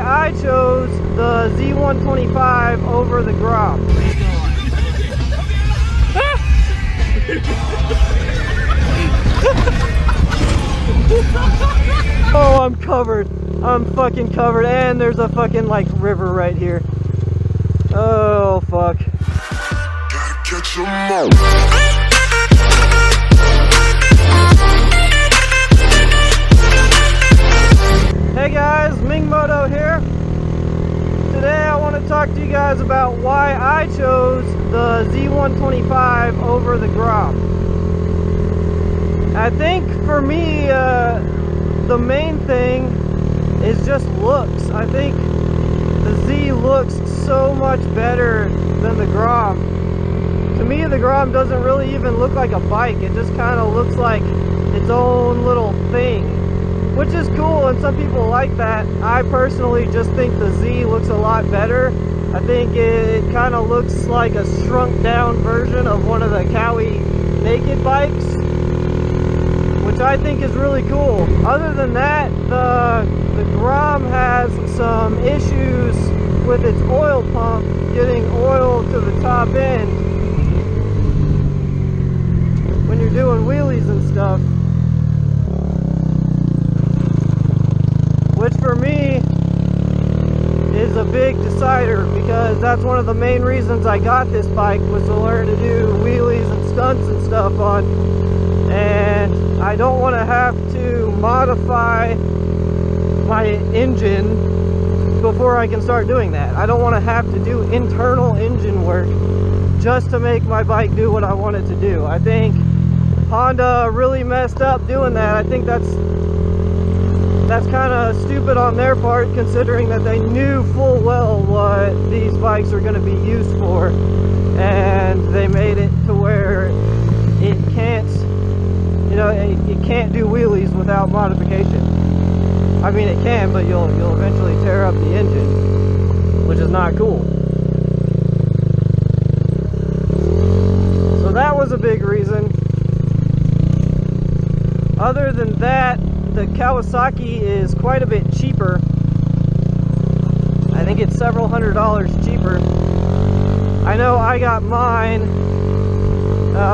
I chose the Z125 over the GROM. Oh, I'm covered. I'm fucking covered, and there's a fucking like river right here. Oh fuck. Gotta catch 'em all. Hey guys, Moto here. Today I want to talk to you guys about why I chose the Z125 over the GROM. I think for me, the main thing is just looks. I think the Z looks so much better than the GROM. To me, the GROM doesn't really even look like a bike. It just kind of looks like its own little thing, which is cool, and some people like that. I personally just think the Z looks a lot better. I think it kind of looks like a shrunk down version of one of the Cowie naked bikes, which I think is really cool. Other than that, the GROM has some issues with its oil pump getting oil to the top end when you're doing wheelies and stuff, which for me is a big decider, because that's one of the main reasons I got this bike, was to learn to do wheelies and stunts and stuff on. And I don't want to have to modify my engine before I can start doing that. I don't want to have to do internal engine work just to make my bike do what I want it to do. I think Honda really messed up doing that. I think that's kind of stupid on their part, considering that they knew full well what these bikes are going to be used for, and they made it to where it can't, you know, it can't do wheelies without modification. I mean, it can, but you'll eventually tear up the engine, which is not cool. So that was a big reason. Other than that, the Kawasaki is quite a bit cheaper. I think it's several $100s cheaper. I know I got mine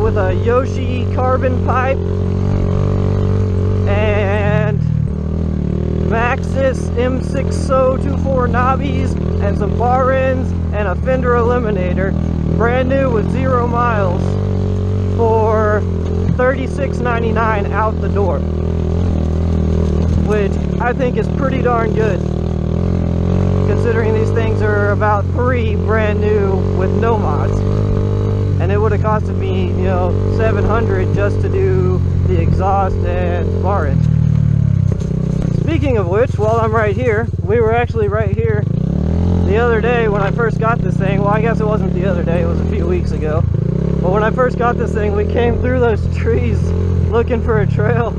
with a Yoshi carbon pipe and Maxxis M6024 knobbies and some bar ends and a fender eliminator, brand new with 0 miles, for $36.99 out the door, which I think is pretty darn good, considering these things are about 3 brand new with no mods. And it would have costed me, you know, $700 just to do the exhaust and bar ends. Speaking of which, while I'm right here, we were actually right here the other day when I first got this thing. Well, I guess it wasn't the other day, it was a few weeks ago. But when I first got this thing, we came through those trees looking for a trail.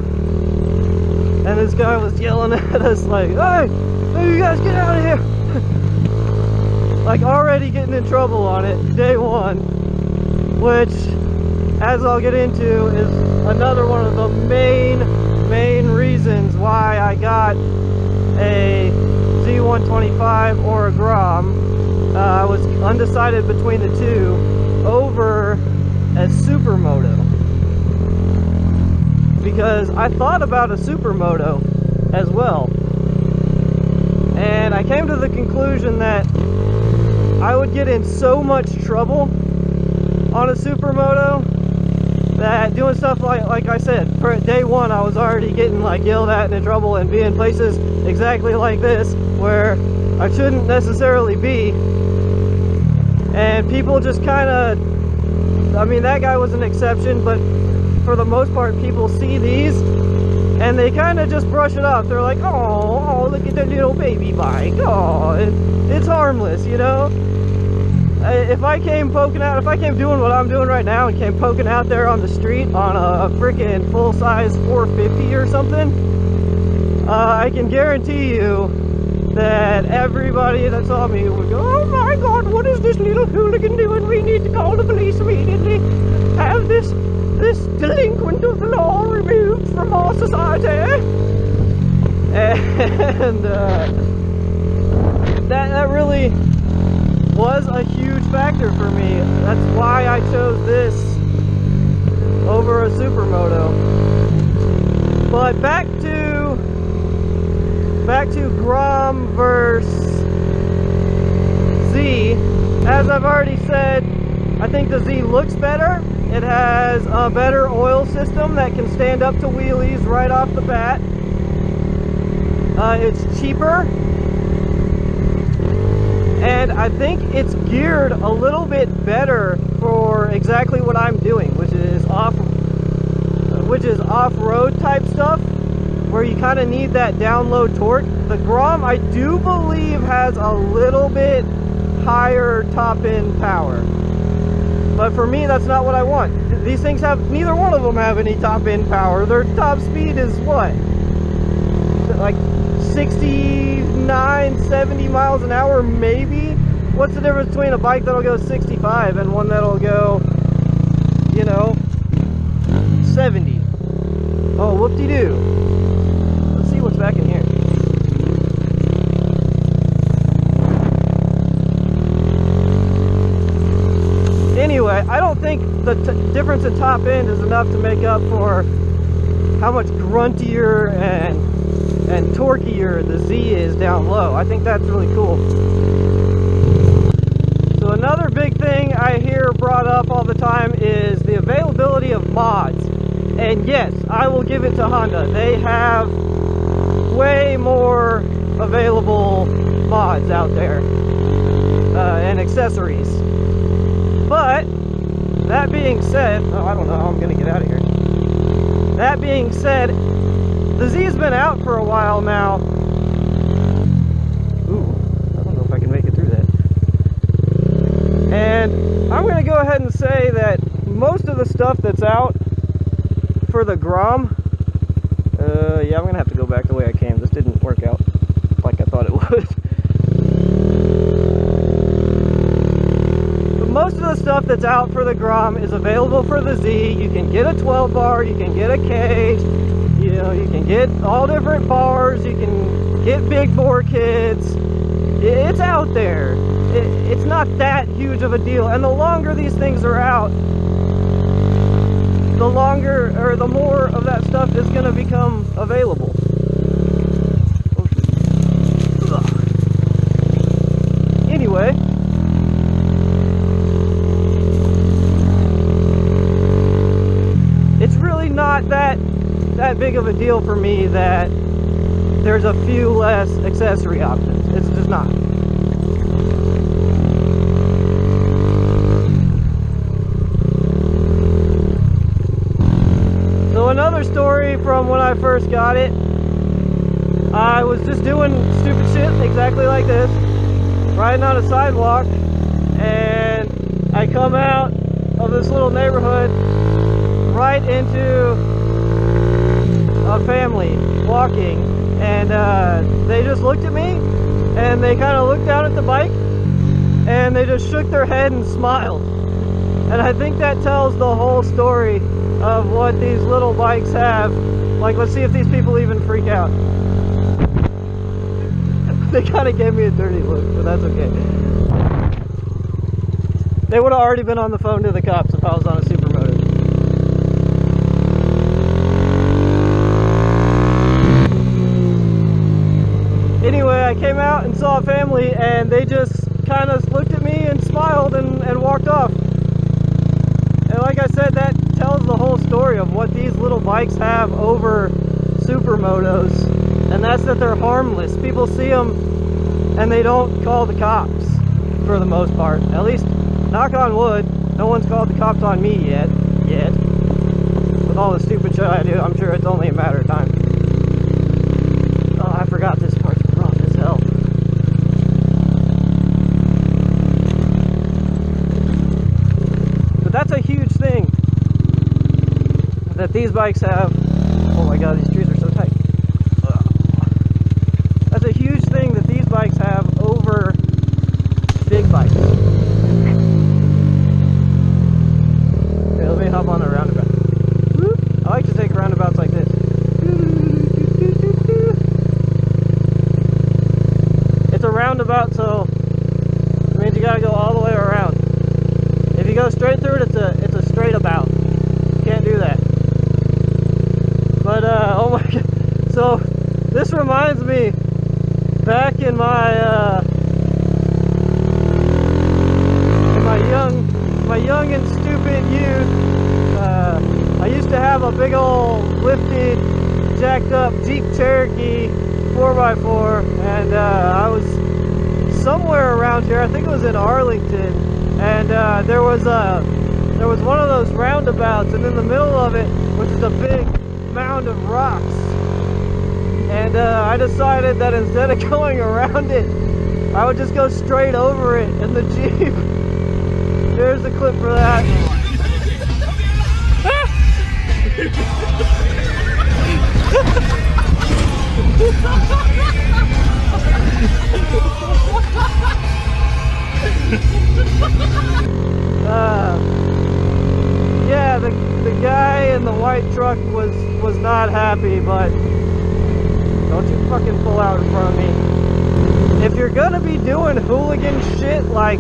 And this guy was yelling at us like, hey, you guys get out of here. Like, already getting in trouble on it, day one. Which, as I'll get into, is another one of the main reasons why I got a Z125 or a GROM. I was undecided between the two over a Supermoto, because I thought about a Supermoto as well, and I came to the conclusion that I would get in so much trouble on a Supermoto that doing stuff like I said, for day one I was already getting like yelled at and in trouble and being places exactly like this where I shouldn't necessarily be, and people just kind of, I mean, that guy was an exception, but for the most part people see these and they kind of just brush it off. They're like, oh, look at the little baby bike, oh, it's harmless, you know. If I came poking out, if I came doing what I'm doing right now and came poking out there on the street on a freaking full-size 450 or something, I can guarantee you that everybody that saw me would go, oh my god, what is this little hooligan doing? We need to call the police immediately. Have this delinquent of the law removed from our society. And was a huge factor for me. That's why I chose this over a Supermoto. But back to GROM versus Z. As I've already said, I think the Z looks better. It has a better oil system that can stand up to wheelies right off the bat. It's cheaper. And I think it's geared a little bit better for exactly what I'm doing, which is off-road type stuff, where you kind of need that download torque. The GROM, I do believe, has a little bit higher top-end power. But for me, that's not what I want. These things have, neither one of them have any top-end power. Their top speed is what? Like 69, 70 miles an hour, maybe? What's the difference between a bike that'll go 65 and one that'll go, you know, 70? Oh, whoop-de-doo. Let's see what's back in here. Anyway, I don't think the difference in top end is enough to make up for how much gruntier and torqueier the Z is down low. I think that's really cool. So another big thing I hear brought up all the time is the availability of mods. And yes, I will give it to Honda. They have way more available mods out there and accessories. But that being said, oh, I don't know how I'm gonna get out of here. That being said, the Z's been out for a while now. Ooh, I don't know if I can make it through that. And I'm gonna go ahead and say that most of the stuff that's out for the GROM, yeah, I'm gonna have to go back the way I came. This didn't work out like I thought it would. Most of the stuff that's out for the GROM is available for the Z. You can get a 12 bar, you can get a cage, you know, you can get all different bars, you can get big bore kits. It's out there. It's not that huge of a deal. And the longer these things are out, the longer or the more of that stuff is going to become available. Anyway, it's really not that big of a deal for me that there's a few less accessory options. It's just not. So another story from when I first got it, I was just doing stupid shit exactly like this, riding on a sidewalk, and I come out of this little neighborhood right into a family walking, and they just looked at me, and they kind of looked down at the bike, and they just shook their head and smiled. And I think that tells the whole story of what these little bikes have. Like, let's see if these people even freak out. They kind of gave me a dirty look, but that's okay. They would have already been on the phone to the cops if I was on a Supermoto. Anyway, I came out and saw a family, and they just kind of looked at me and smiled and walked off. And like I said, that tells the whole story of what these little bikes have over Supermotos, and that's that they're harmless. People see them and they don't call the cops for the most part. At least, knock on wood, no one's called the cops on me yet. With all the stupid shit I do, I'm sure it's only a matter of time. Oh, I forgot this part's rough as hell. But that's a huge thing that these bikes have. Oh my god, these trees are so tight. That's a huge thing that these bikes have over big bikes. Okay, let me hop on a roundabout. I like to take roundabouts like this. It's a roundabout, so it means you gotta go go straight through it, it's a straight about. Can't do that. But oh my god. So this reminds me, back in my young and stupid youth, I used to have a big old lifted, jacked up Jeep Cherokee 4x4, and I was somewhere around here. I think it was in Arlington, and there was one of those roundabouts, and in the middle of it was just a big mound of rocks. And I decided that instead of going around it, I would just go straight over it in the Jeep. There's the clip for that. Yeah, the guy in the white truck was not happy, but don't you fucking pull out in front of me. If you're gonna be doing hooligan shit like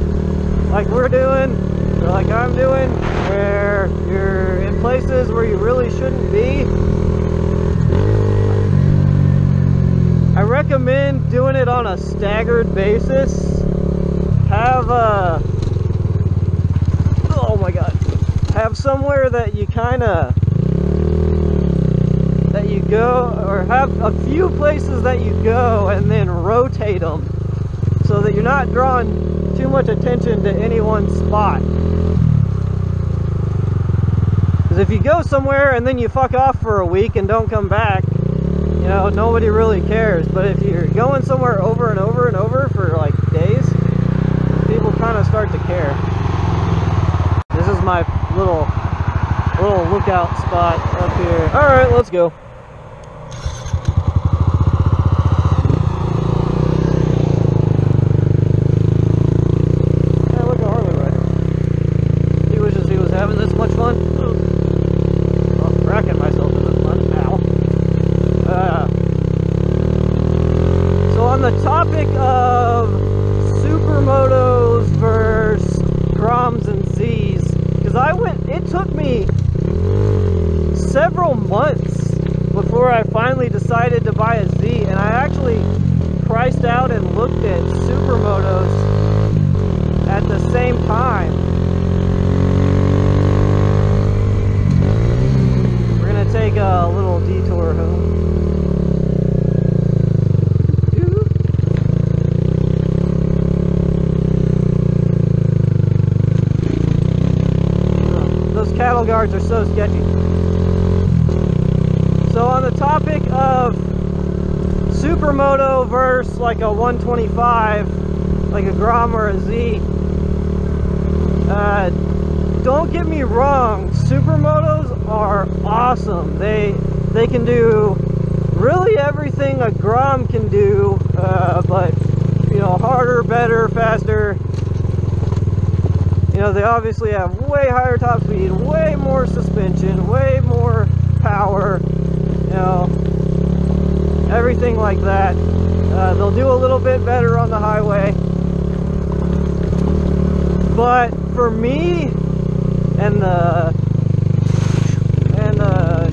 we're doing, or like I'm doing, where you're in places where you really shouldn't be, I recommend doing it on a staggered basis. Have oh my god, have somewhere that you go, or have a few places that you go and then rotate them so that you're not drawing too much attention to any one spot. Because if you go somewhere and then you fuck off for a week and don't come back, you know, nobody really cares. But if you're going somewhere over and over and over for like days, people kind of start to care. This is my little lookout spot up here. All right, let's go. Hey, look at Harley rider. He was having this much fun. Oh, cracking myself in this fun. Ow. So on the topic of supermotos versus GROMs and Zs, because it took me several months before I finally decided to buy a Z, and I actually priced out and looked at supermotos at the same time. We're gonna take a little detour home. Those cattle guards are so sketchy. So on the topic of supermoto versus like a 125, like a GROM or a Z, don't get me wrong, supermotos are awesome. They can do really everything a GROM can do, but you know, harder, better, faster. You know, they obviously have way higher top speed, way more suspension, way more power, you know, everything like that. They'll do a little bit better on the highway. But for me, and the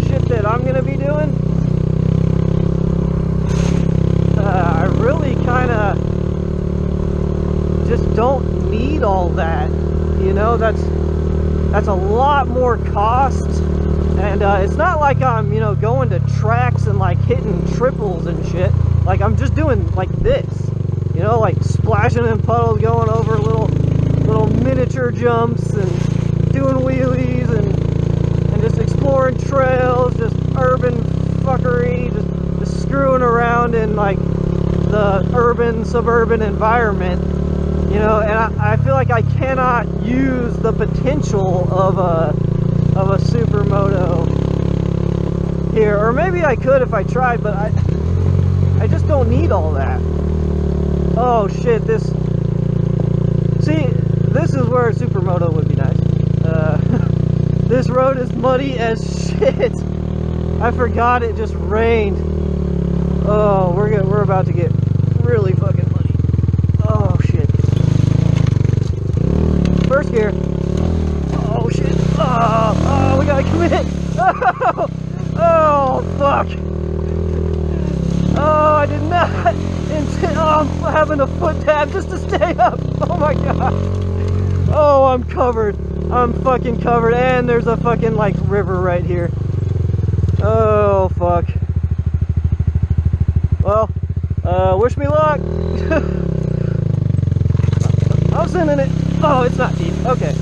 shit that I'm gonna be doing, I really kind of just don't need all that. You know, that's a lot more cost, and it's not like I'm, you know, going to tracks and like hitting triples and shit. Like, I'm just doing like this, you know, like splashing in puddles, going over little miniature jumps and doing wheelies and just exploring trails, just urban fuckery, just screwing around in like the urban suburban environment. You know, and I feel like I cannot use the potential of a supermoto here, or maybe I could if I tried, but I just don't need all that. Oh shit! This is where a supermoto would be nice. This road is muddy as shit. I forgot it just rained. Oh, we're about to get really fucking muddy. Oh shit. First gear. I did not intend. Oh, I'm having a foot tap just to stay up. Oh my god. Oh, I'm covered. I'm fucking covered. And there's a fucking like river right here. Oh fuck. Well, wish me luck. I'm sending it. Oh, it's not deep. Okay.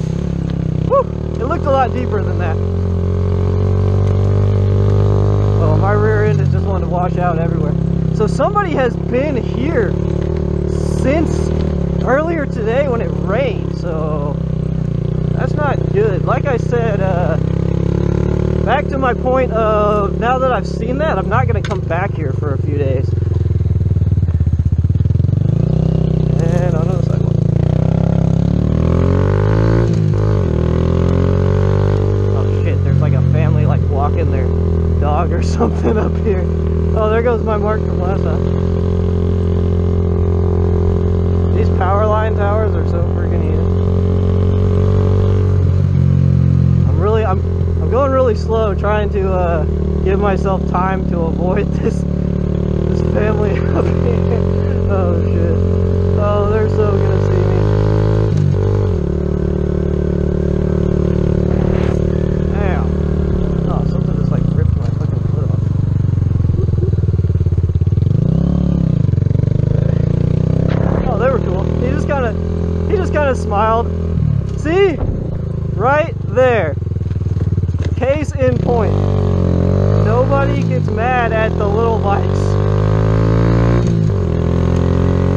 Woo. It looked a lot deeper than that. Oh, my rear end is just wanting to wash out everywhere. So somebody has been here since earlier today when it rained. So that's not good. Like I said, back to my point of now that I've seen that, I'm not going to come back here for a few days. And on the sidewalk. Oh shit, there's like a family like walking their dog or something up here. Oh, there goes my mark from last time. These power line towers are so freaking heated. I'm going really slow, trying to give myself time to avoid this family up here. Oh shit. Oh, they're so gonna see me. Damn. Oh, something just like ripped my fucking foot off. Oh, they were cool. He just kind of smiled. See? Right there. Case in point. Nobody gets mad at the little bikes.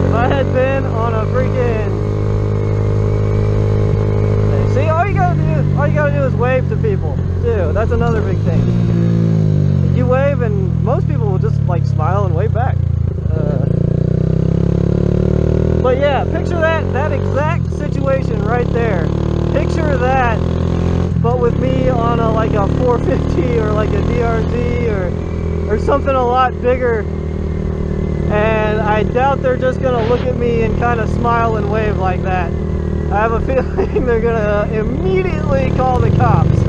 If I had been on a freaking... See, all you gotta do is wave to people. Too. That's another big thing. You wave and most people will just like smile and wave back. But yeah, picture that exact situation right there. Picture that, but with me on a like a 450 or like a DRZ or something a lot bigger. And I doubt they're just gonna look at me and kind of smile and wave like that. I have a feeling they're gonna immediately call the cops.